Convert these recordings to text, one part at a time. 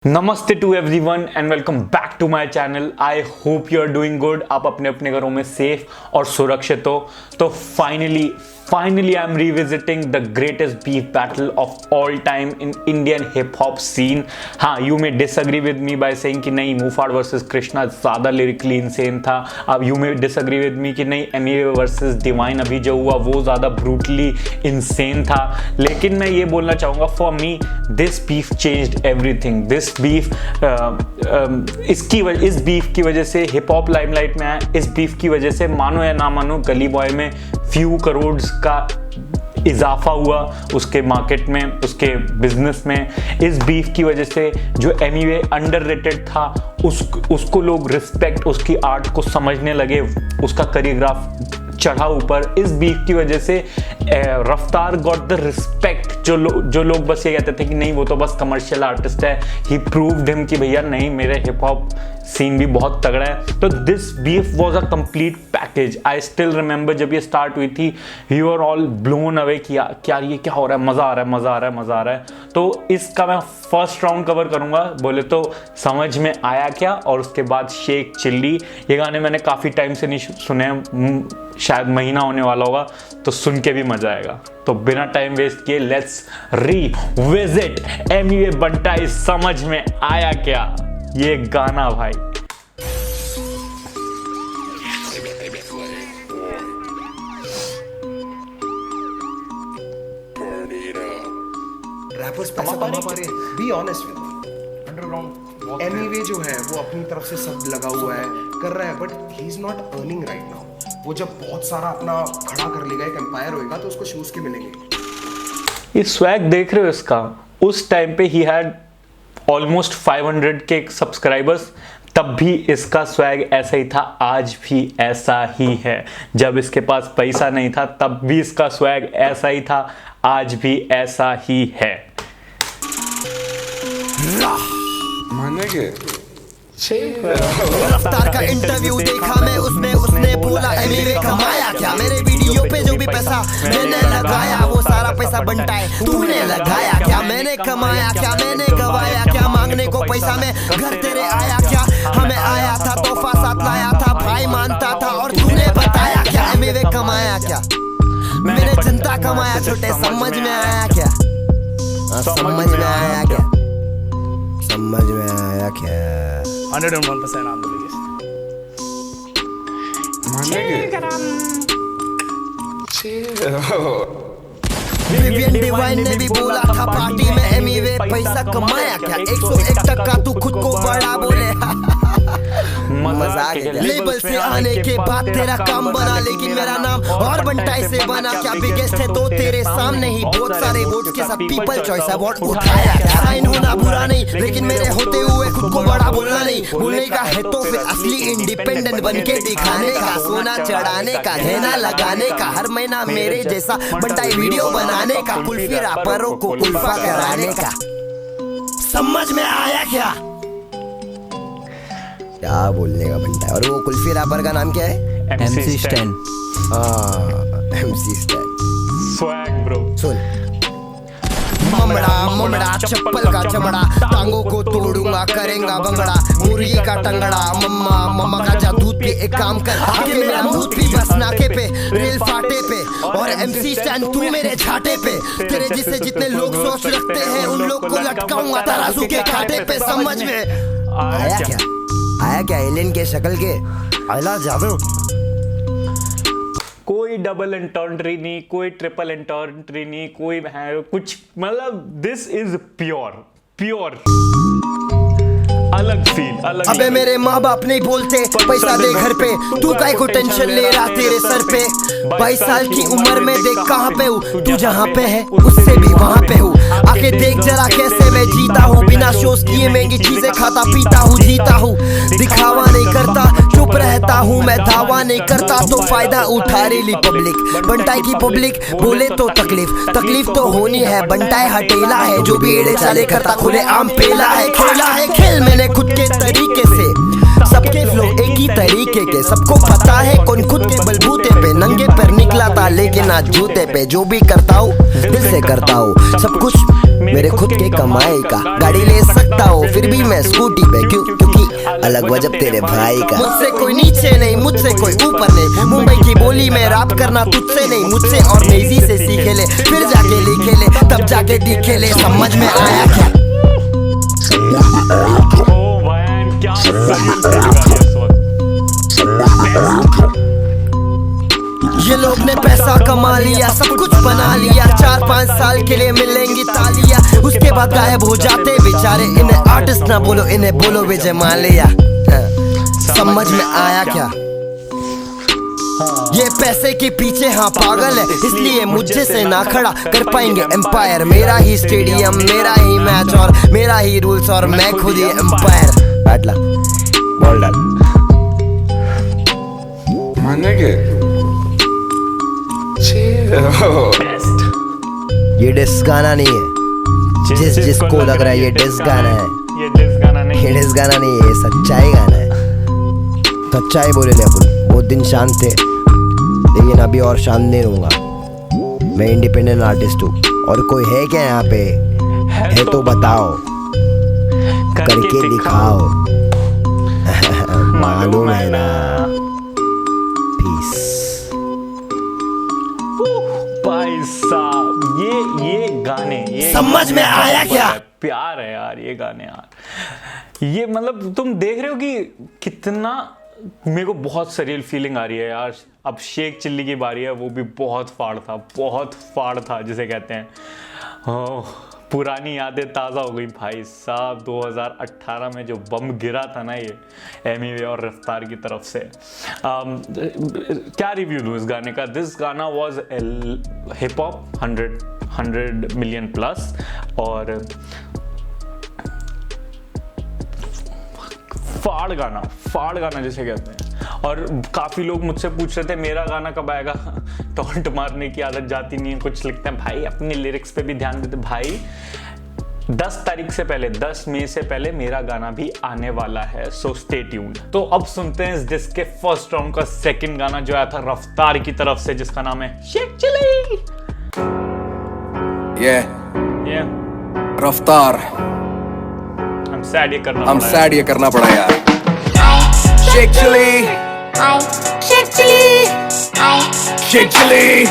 नमस्ते to everyone and welcome back to my channel. I hope you are doing good. आप अपने अपने घरों में सेफ और सुरक्षित हो। तो finally I am revisiting the greatest beef battle of all time in Indian hip hop scene. हाँ, you may disagree with me by saying कि नहीं मुफाड़ वर्सेस कृष्णा ज़्यादा लिरिकली इंसेन था। अब यू मे डिसएग्री विद मी कि नहीं एमवे वर्सेस डिवाइन अभी जो हुआ वो ज़्यादा ब्रूटली इंसेन था। लेकिन मैं ये बोलना चाहूँगा, for me this beef changed everything. This beef इस बीफ की वजह से हिप हॉप लाइमलाइट में आया। इस बीफ की वजह से मानो या ना मानो गली बॉय में फ्यू करोड़ का इजाफा हुआ, उसके मार्केट में, उसके बिजनेस में। इस बीफ की वजह से जो एमवे अंडररेटेड था उसको लोग रिस्पेक्ट, उसकी आर्ट को समझने लगे, उसका कोरियोग्राफ चढ़ा ऊपर। इस बीफ की वजह से रफ्तार गॉट द रिस्पेक्ट। जो लोग बस ये कहते थे कि नहीं वो तो बस कमर्शियल आर्टिस्ट है, ही प्रूव्ड हिम कि भैया नहीं मेरे हिप हॉप सीन भी बहुत तगड़ा है। तो this beef was a complete package. I still remember जब ये स्टार्ट हुई थी, you are all blown away किया क्या ये क्या हो रहा है, मज़ा आ रहा है, मज़ा आ रहा है, मज़ा आ रहा है। तो इसका मैं फर्स्ट राउंड कवर करूंगा। बोले तो समझ में आया क्या, और उसके बाद शेख चिल्ली। ये गाने मैंने काफ़ी टाइम से नहीं सुने, शायद महीना होने वाला होगा, तो सुन के भी मजा आएगा। तो बिना टाइम वेस्ट किए लेट्स रीविजिट एमवे बंटाई समझ में आया क्या ये गाना भाई। रैपर्स पैसा कमा पा रहे हैं, be honest with underground Amway जो है वो अपनी तरफ से सब लगा हुआ है, कर रहा है, but he is not earning right now. वो जब बहुत सारा अपना खड़ा कर लेगा, एक एम्पायर होएगा, तो उसको शूज के मिलेंगे। ये स्वैग देख रहे हो इसका? उस टाइम पे ही हैड ऑलमोस्ट 500 के सब्सक्राइबर्स, तब भी इसका स्वैग ऐसा ही था, आज भी ऐसा ही है। जब इसके पास पैसा नहीं था तब भी इसका स्वैग ऐसा ही था, आज भी ऐसा ही है। मानेंगे रफ्तार का इंटरव्यू देखा मैं, उसमें उसने बोला एमवे कमाया क्या। मेरे वीडियो पे जो भी पैसा मैंने लगाया वो सारा पैसा बनता है तूने लगाया क्या। मैंने कमाया क्या, मैंने गवाया क्या, मांगने को पैसा में घर तेरे आया क्या। हमें आया था तोहफा साथ लाया था, भाई मानता था और तूने बताया क्या। एमवे कमाया क्या, मैंने जनता कमाया छोटे, समझ में आया क्या, समझ में आया क्या, समझ में आया क्या। 101% on the biggest. Vivian divine ने भी बोला था पार्टी में एमवे पैसा कमाया क्या। 101% तू खुद को बड़ा बोले मजाक है। लेबल से आने के बाद तेरा काम बना, लेकिन मेरा नाम और बंटाई से बना क्या। बिगेस्ट है तो तेरे सामने ही बहुत सारे वोट्स के साथ पीपल चॉइस अवार्ड उठाया क्या। साइन होना बुरा नहीं, लेकिन मेरे होते हुए खुद को बड़ा बोलना नहीं। बोलने का है तो फिर असली इंडिपेंडेंट बन के दिखाने का, सोना चढ़ाने का, गहना लगाने का, हर महीना मेरे जैसा बंटाई वीडियो बनाने का, कुल्फी रापरों को कुल्फा कराने का। समझ में आया क्या बोलने का बनता है। और वो कुल्फी रैपर का नाम क्या है? MC Stan। MC Stan। Swag bro. सुन ममड़ा चप्पल का चमड़ा, टांगों को तोड़ूंगा करेंगा बंगड़ा, मुर्गी का टंगड़ा, मम्मा का जा दूध पे। एक काम कर आके मेरा दूध पी बस नाके पे, रेल फाटे पे, और MC Stan तू मेरे छाटे पे। तेरे जिससे जितने लोग सोच रखते हैं उन लोग को लटकाऊंगा तराजू के कांटे पे। समझ में आया क्या, आया क्या एलियन के शक्ल के आला जादू। कोई डबल एंटर्ट्री नहीं, कोई ट्रिपल एंटर्ट्री नहीं, कोई है कुछ, मतलब दिस इज प्योर अलग फील, अलग। अबे मेरे माँ बाप नहीं बोलते पैसा दे घर पे, तू काय को टेंशन ले रहा तेरे सर पे। 22 साल की उम्र में देख कहाँ पे हूँ, तू जहाँ पे है उससे भी वहाँ पे हूँ। आके देख जरा कैसे मैं जीता हूँ, बिना शोज किए महंगी चीजें खाता पीता हूँ, जीता हूँ। दिखावा नहीं करता, चुप रहता हूँ मैं, दावा नहीं करता तो फायदा उठा रही पब्लिक। बंटाई की पब्लिक बोले तो तकलीफ तो होनी है। बंटाई हटेला है, जो भी एड़े चाले करता खुले आम पेला है। खेला है खेल मैंने खुद के तरीके से, सबके फ्लो एक ही तरीके के। सबको पता है कौन खुद के बलबूते पे नंगे पैर निकला था लेकिन आज जूते पे जो भी करता हूँ दिल से करता हूँ। सब कुछ मेरे खुद के कमाई का, गाड़ी ले सकता हूँ फिर भी मैं स्कूटी पे क्यों, क्योंकि अलग वजब तेरे भाई का। मुझसे कोई नीचे नहीं, मुझसे कोई ऊपर नहीं, मुंबई की बोली में रैप करना तुझसे नहीं, मुझसे और नेजी से सीखे ले, फिर जाके लिखे ले, तब जाके दिखे ले। समझ में आया क्या? ओ भाई क्या ये लोग ने पैसा कमा लिया, सब कुछ बना लिया, 4-5 साल के लिए मिलेंगी तालियां, उसके बाद गायब हो जाते बेचारे। इन्हें आर्टिस्ट ना बोलो, इन्हें बोलो विजय माल्या। समझ में आया क्या? ये पैसे के पीछे हाँ पागल है, इसलिए मुझे से ना खड़ा कर पाएंगे एम्पायर। मेरा ही स्टेडियम, मेरा ही मैच और मेरा ही रूल्स और मैं खुद ही एम्पायर। बैठ ला, बॉल डाल। मानेंगे ये डिस गाना नहीं है, जिसको लग रहा है ये डिस गाना है, ये डिस गाना नहीं, ये डिस गाना नहीं है, ये सच्चाई गाना है। सच्चाई बोले ले अपन। बहुत दिन शांत थे लेकिन अभी और शांत नहीं रहूंगा। मैं इंडिपेंडेंट आर्टिस्ट हूँ और कोई है क्या यहाँ पे? है तो बताओ, करके दिखाओ। मालूम है ना। पीस। भाई साहब ये गाने, ये समझ में आया क्या? प्यार है यार ये गाने यार। ये मतलब तुम देख रहे हो कि कितना मेरे को बहुत सरियल फीलिंग आ रही है यार। अब शेख चिल्ली की बारी है, वो भी बहुत फाड़ था जिसे कहते हैं। पुरानी यादें ताज़ा हो गई भाई साहब। 2018 में जो बम गिरा था ना ये एमिवे और रफ्तार की तरफ से। क्या रिव्यू दूँ इस गाने का? दिस गाना was hip hop 100 million plus और फाड़ गाना जिसे कहते हैं। और काफ़ी लोग मुझसे पूछ रहे थे मेरा गाना कब आएगा। टॉन्ट मारने की आदत जाती नहीं है, कुछ लिखते हैं भाई अपनी लिरिक्स पे भी ध्यान देते। भाई 10 तारीख से पहले, 10 मई से पहले मेरा गाना भी आने वाला है, सो स्टे ट्यून्ड। तो अब सुनते हैं इस डिस्क के फर्स्ट राउंड का सेकंड गाना जो आया था रफ्तार की तरफ से, जिसका नाम है शेख चिल्ली। रफ्तार। I'm sad ये करना पड़ा यार। शेख चिल्ली, शेख चिल्ली।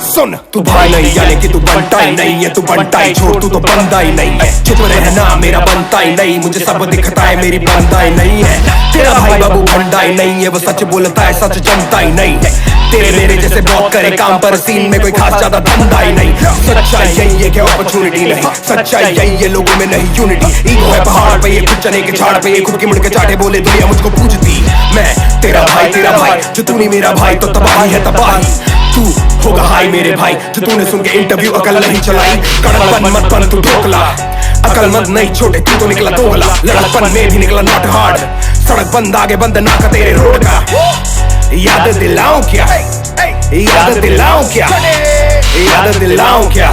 सुन, तू भाई नहीं यानी कि तू बनता ही नहीं है, तू बनता ही छोड़, तू तो बनता ही नहीं है। चुप रहना मेरा बनता ही नहीं, मुझे सब दिखता है मेरी बनता ही नहीं है। तेरा भाई बाबू भंडा ही नहीं है, वो सच बोलता है सच जमता ही नहीं है। तेरे मेरे जैसे बहुत करे काम पर सीन में कोई खास ज्यादा धंधा ही नहीं। सच्चाई यही है कि अपॉर्चुनिटी नहीं, सच्चाई यही है लोगों में नहीं यूनिटी। ईगो है पहाड़ पे, ये खुद चने के झाड़ पे, ये खुद की मुड़ के चाटे बोले दुनिया मुझको पूछती। मैं तेरा भाई जो तू नहीं मेरा भाई तो तबाही है तबाही। तू होगा हाई मेरे भाई जो तूने सुन के इंटरव्यू अकल नहीं चलाई। कड़कपन मत बन तू ढोकला, अकल मत नहीं छोटे तू तो निकला दोगला। लड़कपन में भी निकला नॉट हार्ड, सड़क बंद आगे बंद ना का तेरे रोड का। याद दिलाऊं क्या, याद दिलाऊं क्या, याद दिलाऊं क्या,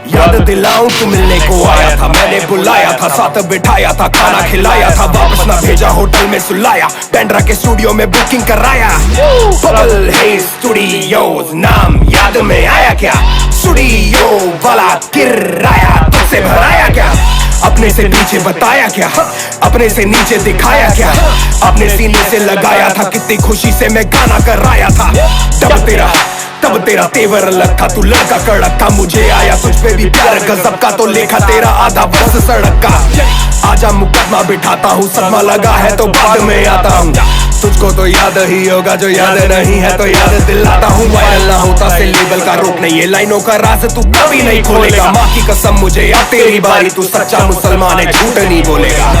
याद दिलाऊं तू मिलने को आया था, मैंने बुलाया था, साथ बिठाया था, खाना खिलाया था, वापस ना भेजा होटल में सुलाया, पेंड्रा के स्टूडियो में बुकिंग कराया। बबल है स्टूडियोज नाम याद में आया क्या? स्टूडियो वाला किराया तुझसे भराया क्या? अपने से पीछे बताया क्या, अपने से नीचे दिखाया क्या, अपने सीने से लगाया था, कितनी खुशी से मैं गाना कराया था। तब तेरा तेवर अलग था, तू लड़का कड़क था, मुझे आया तुझ पे भी प्यार गजब का, तो लेखा तेरा आधा बस सड़क का। आजा मुकदमा बिठाता हूँ, सदमा लगा है तो बाद में आता हूँ। तुझको तो याद ही होगा, जो याद नहीं है तो याद दिलाता हूँ। वायरल ना होता से लेबल का रोक नहीं, ये लाइनों का राज तू कभी नहीं खोलेगा। माँ की कसम मुझे अब तेरी बारी, तू सच्चा मुसलमान है, झूठ नहीं बोलेगा,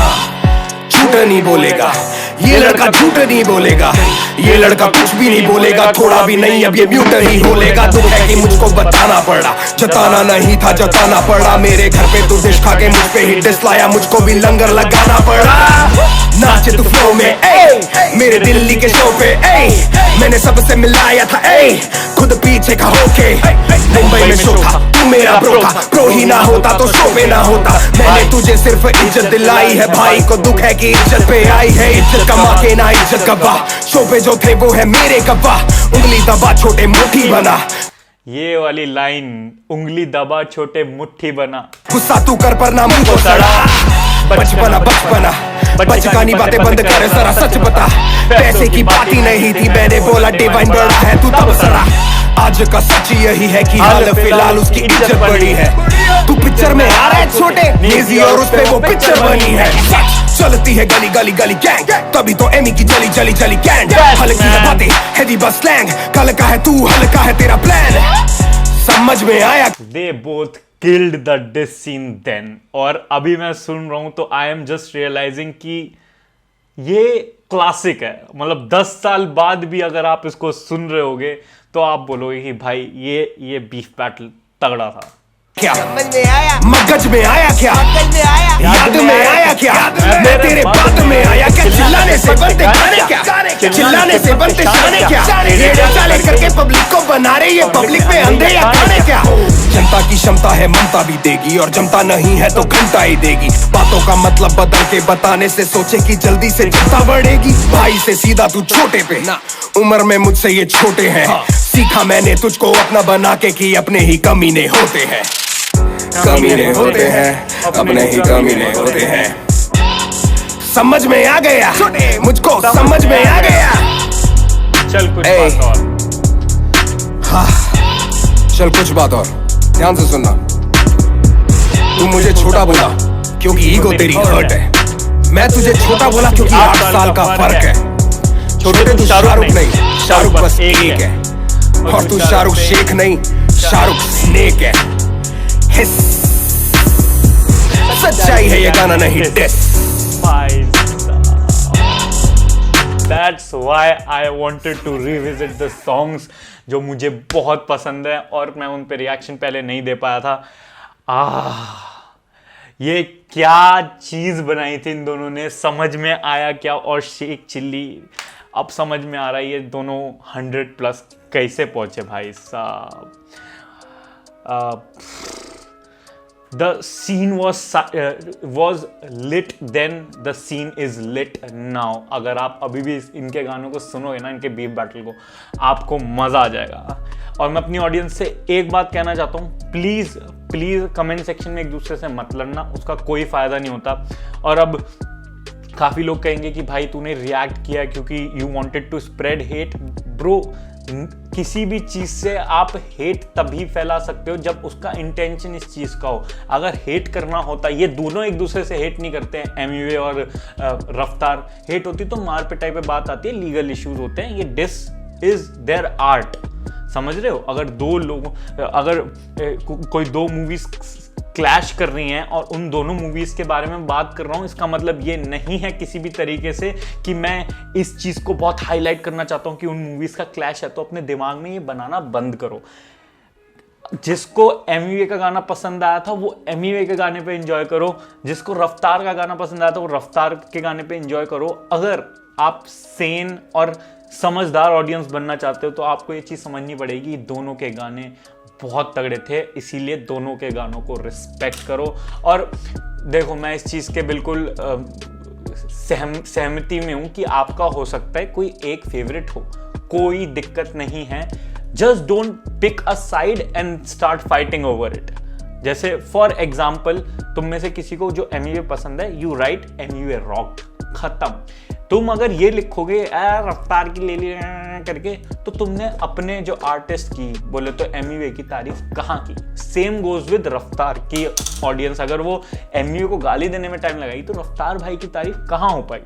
झूठ नहीं बोलेगा। ये लड़का झूठ नहीं बोलेगा, ये लड़का कुछ भी नहीं बोलेगा, थोड़ा भी नहीं, अब ये म्यूट ही बोलेगा। दुख है कि मुझको बताना पड़ा, जताना नहीं था जताना पड़ा। मेरे घर पे तू डिश खा के मुझ पे ही डिस लाया, मुझको भी लंगर लगाना पड़ा। नाचे तू फ्लो में मेरे दिल्ली के शो पे, मैंने सबसे मिलाया था खुद पीछे का होके। मुंबई में शो था, तू मेरा ब्रो था, प्रो ही ना होता तो शो पे ना होता। मैंने तुझे सिर्फ इज्जत दिलाई है, भाई को दुख है कि इज्जत पे आई है। इज्जत कमा के ना इज्जत गवा, शो पे जो थे वो है मेरे गवाह, उंगली दबा छोटे मुट्ठी बना। ये वाली लाइन, उंगली दबा छोटे मुट्ठी बना, गुस्सा तू कर पर ना मुंह को सड़ा, बचपना बचपना बचकानी बातें बंद कर, जरा सच बता। पैसे की बात ही नहीं थी, मैंने बोला डिवाइन बड़ा है तू तब सड़ा। आज का सच यही है कि हाल फिलहाल उसकी इज्जत बड़ी है। तू पिक्चर में आ रहा है छोटे नेजी और उस पे वो पिक्चर बनी है। चलती है गली गली गली गैंग, तभी तो एमी की चली चली चली कैंड। हल्की है बातें हैवी बस स्लैंग, कल का है तू हल्का है तेरा प्लान, समझ में आया। They both killed the diss scene then, और अभी मैं सुन रहा हूं तो आई एम जस्ट रियलाइजिंग कि ये क्लासिक है। मतलब 10 साल बाद भी अगर आप इसको सुन रहे होगे तो आप बोलोगे कि भाई ये बीफ बैटल तगड़ा था। क्या मगज में आया क्या, याद में आया क्या, मैं तेरे बाद में आया क्या। चिल्लाने से बनते गाने क्या, चिल्लाने से बनते गाने क्या। रेडियो चाले करके पब्लिक को बना रहे ये पब्लिक में अंधे या गाने क्या। जनता की क्षमता है ममता भी देगी, और जमता नहीं है तो घंटा ही देगी। बातों का मतलब बदल के बताने से सोचे कि जल्दी से जनता बढ़ेगी। भाई से सीधा तू छोटे पे ना, उम्र में मुझसे ये छोटे हैं। सीखा मैंने तुझको अपना बना के कि अपने ही कमीने होते हैं, कमीने होते हैं, अपने ही कमीने होते हैं। समझ में आ गया मुझको, समझ में आ गया। चल कुछ बात और, हाँ चल कुछ बात और, ध्यान से सुनना। तू मुझे छोटा बोला क्योंकि ईगो तेरी हर्ट है, मैं तुझे छोटा बोला क्योंकि 8 साल का फर्क है। छोटे तू शाहरुख नहीं, शाहरुख बस एक है, और तू शाहरुख शेख नहीं, शाहरुख स्नेक है। सच्चाई है ये गाना नहीं dish. That's why I wanted to revisit the songs जो मुझे बहुत पसंद है और मैं उन पे रिएक्शन पहले नहीं दे पाया था। ये क्या चीज बनाई थी इन दोनों ने, समझ में आया क्या। और शेख चिल्ली, अब समझ में आ रहा है ये दोनों 100+ कैसे पहुंचे भाई साहब। The scene was lit then, the scene is lit now। अगर आप अभी भी इनके गानों को सुनोगे ना, इनके बीफ बैटल को, आपको मज़ा आ जाएगा। और मैं अपनी ऑडियंस से एक बात कहना चाहता हूँ, प्लीज़ प्लीज़ कमेंट सेक्शन में एक दूसरे से मत लड़ना, उसका कोई फ़ायदा नहीं होता। और अब काफ़ी लोग कहेंगे कि भाई तूने रिएक्ट किया क्योंकि you wanted to spread hate. Bro, किसी भी चीज़ से आप हेट तभी फैला सकते हो जब उसका इंटेंशन इस चीज़ का हो। अगर हेट करना होता, ये दोनों एक दूसरे से हेट नहीं करते हैं, एमवे और रफ्तार। हेट होती तो मार पिटाई पे बात आती है, लीगल इश्यूज होते हैं। ये डिस इज देयर आर्ट, समझ रहे हो। अगर दो लोगों, अगर कोई दो मूवीज क्लैश कर रही हैं और उन दोनों मूवीज के बारे में बात कर रहा हूं, इसका मतलब ये नहीं है किसी भी तरीके से कि मैं इस चीज को बहुत हाईलाइट करना चाहता हूं कि उन मूवीज का क्लैश है। तो अपने दिमाग में ये बनाना बंद करो। जिसको एमवे का गाना पसंद आया था वो एमवे के गाने पे एंजॉय करो, जिसको रफ्तार का गाना पसंद आया था वो रफ्तार के गाने पे एंजॉय करो। अगर आप सेन और समझदार ऑडियंस बनना चाहते हो तो आपको ये चीज़ समझनी पड़ेगी, दोनों के गाने बहुत तगड़े थे, इसीलिए दोनों के गानों को रिस्पेक्ट करो। और देखो, मैं इस चीज़ के बिल्कुल सहमति में हूँ कि आपका हो सकता है कोई एक फेवरेट हो, कोई दिक्कत नहीं है। Just don't pick a side and start fighting over it. जैसे फॉर एग्जाम्पल, तुम में से किसी को जो एमवे पसंद है, यू राइट एमवे रॉक्ड, खत्म। तुम अगर ये लिखोगे रफ्तार की ले ली करके, तो तुमने अपने जो आर्टिस्ट की बोले तो एमवे की तारीफ कहाँ की। सेम गोज विद रफ्तार की ऑडियंस, अगर वो एमवे को गाली देने में टाइम लगाई तो रफ्तार भाई की तारीफ कहाँ हो पाई।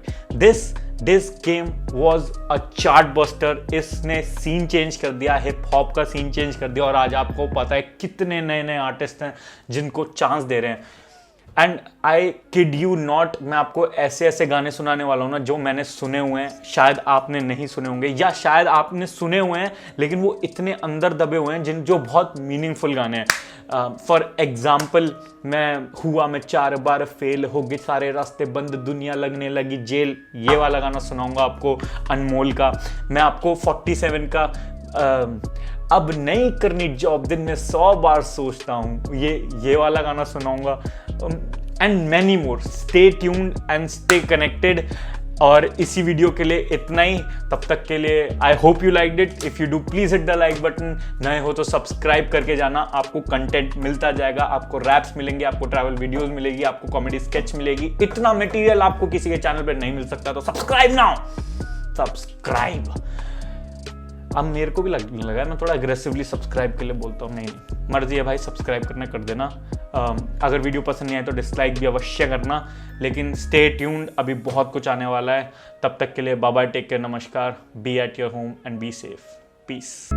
This game was a chart buster. इसने सीन चेंज कर दिया, हिप हॉप का सीन चेंज कर दिया। और आज आपको पता है कितने नए नए आर्टिस्ट हैं जिनको चांस दे रहे हैं। And I kid you not, मैं आपको ऐसे ऐसे गाने सुनाने वाला हूँ ना जो मैंने सुने हुए हैं, शायद आपने नहीं सुने होंगे, या शायद आपने सुने हुए हैं लेकिन वो इतने अंदर दबे हुए हैं जो बहुत मीनिंगफुल गाने हैं। फॉर एग्जाम्पल, मैं 4 बार फेल, हो गए सारे रास्ते बंद, दुनिया लगने लगी जेल, ये वाला गाना सुनाऊंगा आपको, अनमोल का। मैं आपको 47 का अब नहीं करनी जॉब, दिन में 100 बार सोचता हूँ, ये वाला गाना सुनाऊंगा। And many more. Stay tuned and stay connected. और इसी वीडियो के लिए इतना ही। तब तक के लिए आई hope you liked it. If you do please hit the like button. नए हो तो सब्सक्राइब करके जाना, आपको कंटेंट मिलता जाएगा, आपको रैप्स मिलेंगे, आपको ट्रैवल वीडियोस मिलेगी, आपको कॉमेडी स्केच मिलेगी। इतना मटेरियल आपको किसी के चैनल पर नहीं मिल सकता, तो सब्सक्राइब नाउ, सब्सक्राइब। अब मेरे को भी लगने लगा है मैं थोड़ा अग्रेसिवली सब्सक्राइब के लिए बोलता हूँ। नहीं, मर्जी है भाई, सब्सक्राइब करना कर देना। अगर वीडियो पसंद नहीं आए तो डिसलाइक भी अवश्य करना, लेकिन स्टे ट्यून्ड, अभी बहुत कुछ आने वाला है। तब तक के लिए bye bye, take care, namaskar, be at your home and be safe, piece.